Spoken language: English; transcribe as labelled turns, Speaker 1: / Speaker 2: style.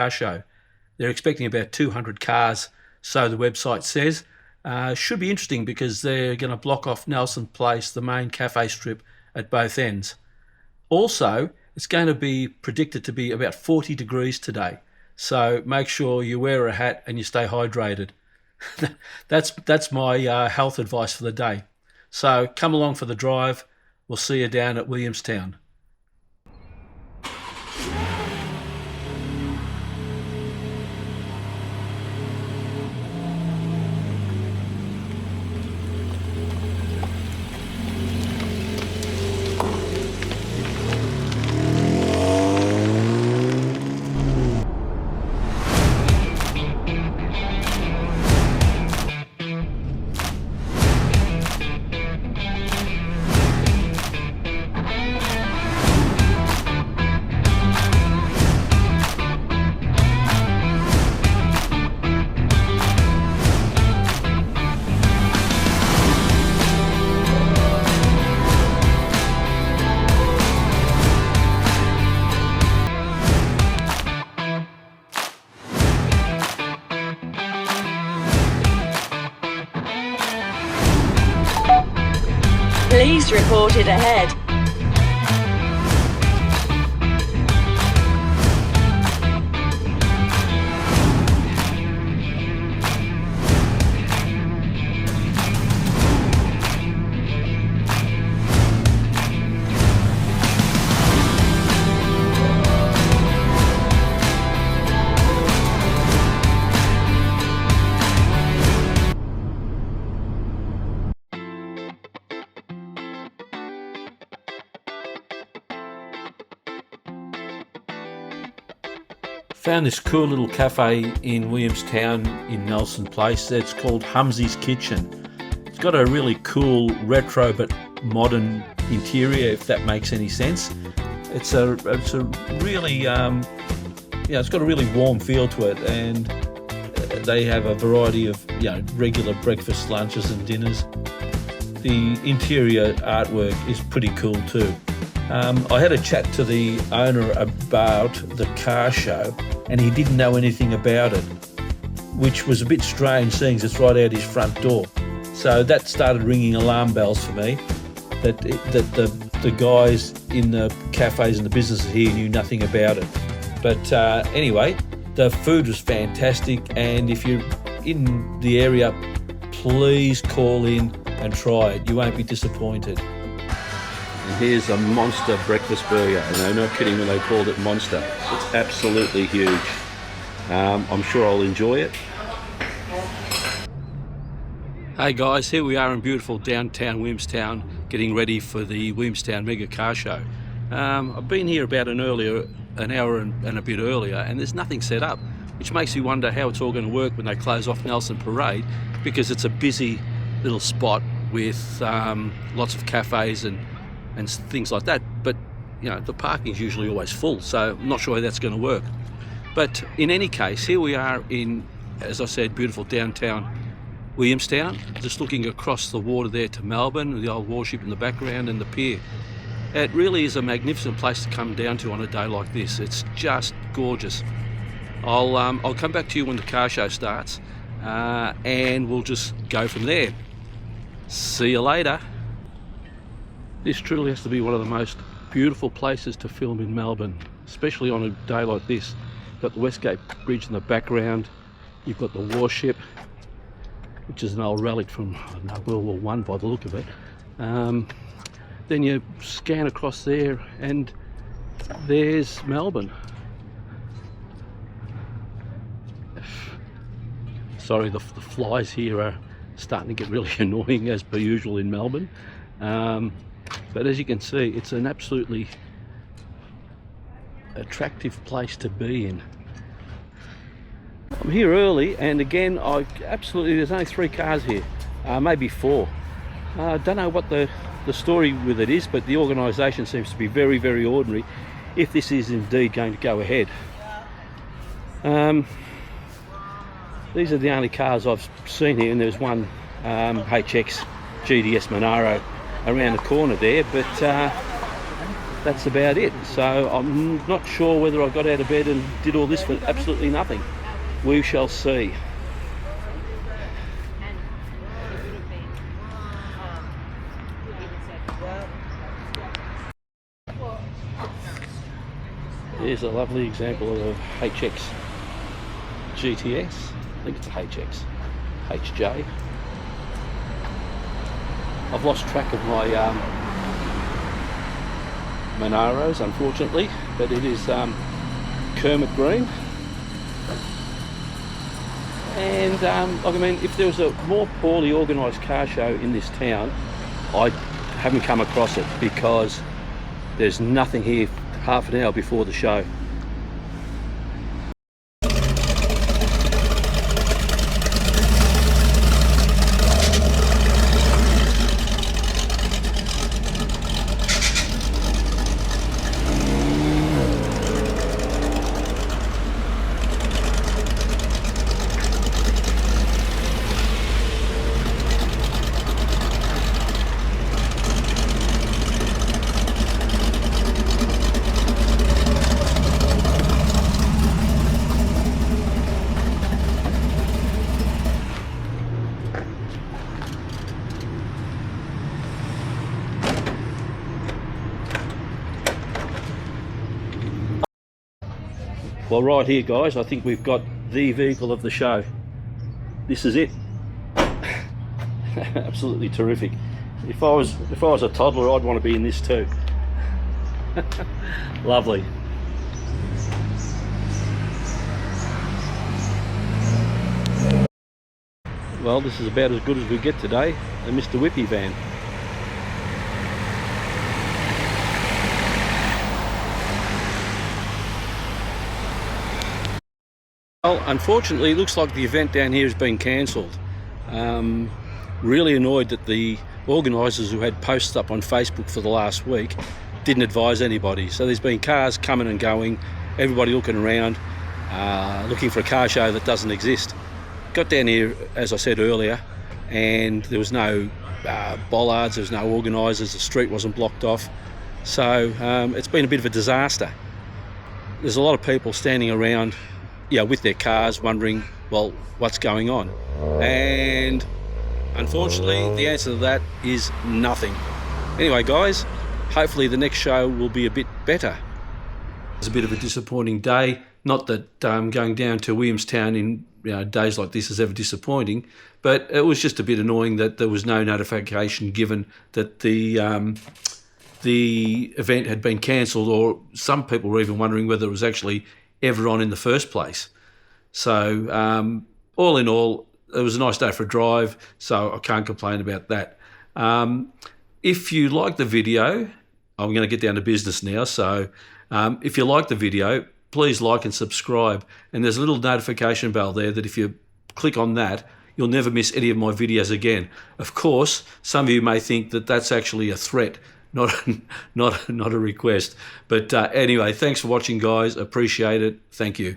Speaker 1: car show. They're expecting about 200 cars, so the website says. Should be interesting because they're going to block off Nelson Place, the main cafe strip, at both ends. Also, it's going to be predicted to be about 40 degrees today, so make sure you wear a hat and you stay hydrated. That's my health advice for the day. So come along for the drive. We'll see you down at Williamstown.
Speaker 2: Please report it ahead.
Speaker 1: Found this cool little cafe in Williamstown in Nelson Place. It's called Humsey's Kitchen. It's got a really cool retro but modern interior, if that makes any sense. It's a really it's got a really warm feel to it, and they have a variety of regular breakfast, lunches and dinners. The interior artwork is pretty cool too. I had a chat to the owner about the car show, and he didn't know anything about it, which was a bit strange, seeing as it's right out his front door. So that started ringing alarm bells for me, that the guys in the cafes and the businesses here knew nothing about it. But anyway, the food was fantastic, and if you're in the area, please call in and try it. You won't be disappointed. Here's a monster breakfast burger, and they're not kidding when they called it monster. It's absolutely huge. I'm sure I'll enjoy it. Hey guys, here we are in beautiful downtown Williamstown, getting ready for the Williamstown Mega Car Show. I've been here about an hour and a bit earlier, and there's nothing set up, which makes me wonder how it's all going to work when they close off Nelson Parade, because it's a busy little spot with lots of cafes and things like that, but the parking's usually always full, so I'm not sure how that's going to work. But in any case, here we are in, as I said, beautiful downtown Williamstown, just looking across the water there to Melbourne, the old warship in the background and the pier. It really is a magnificent place to come down to on a day like this. It's just gorgeous. I'll come back to you when the car show starts, and we'll just go from there. See you later. This truly has to be one of the most beautiful places to film in Melbourne, especially on a day like this. You've got the Westgate Bridge in the background, you've got the warship, which is an old relic from World War I by the look of it. Then you scan across there and there's Melbourne. Sorry, the flies here are starting to get really annoying, as per usual in Melbourne. But as you can see, it's an absolutely attractive place to be in. I'm here early, and again, there's only 3 cars here, maybe 4. I don't know what the story with it is, but the organisation seems to be very, very ordinary, if this is indeed going to go ahead. These are the only cars I've seen here, and there's one HX GDS Monaro around the corner there, but that's about it. So I'm not sure whether I got out of bed and did all this for absolutely nothing. We shall see. Here's a lovely example of a HX GTS. I think it's a HX, HJ. I've lost track of my Monaros, unfortunately, but it is Kermit Green. And like, I mean, if there was a more poorly organised car show in this town, I haven't come across it, because there's nothing here half an hour before the show. Well, right here, guys, I think we've got the vehicle of the show. This is it. Absolutely terrific. If I was a toddler, I'd want to be in this too. Lovely. Well, this is about as good as we get today, a Mr. Whippy van. Well, unfortunately, it looks like the event down here has been cancelled. Really annoyed that the organisers, who had posts up on Facebook for the last week, didn't advise anybody. So there's been cars coming and going, everybody looking around, looking for a car show that doesn't exist. Got down here, as I said earlier, and there was no bollards, there was no organisers, the street wasn't blocked off. So it's been a bit of a disaster. There's a lot of people standing around, with their cars, wondering, well, what's going on? And unfortunately, the answer to that is nothing. Anyway, guys, hopefully the next show will be a bit better. It's a bit of a disappointing day. Not that going down to Williamstown in days like this is ever disappointing, but it was just a bit annoying that there was no notification given that the event had been cancelled, or some people were even wondering whether it was actually ever on in the first place. So all in all, it was a nice day for a drive, so I can't complain about that. If you like the video, I'm going to get down to business now, so if you like the video, please like and subscribe. And there's a little notification bell there that if you click on that, you'll never miss any of my videos again. Of course, some of you may think that that's actually a threat, not a request. But anyway, thanks for watching, guys. Appreciate it. Thank you.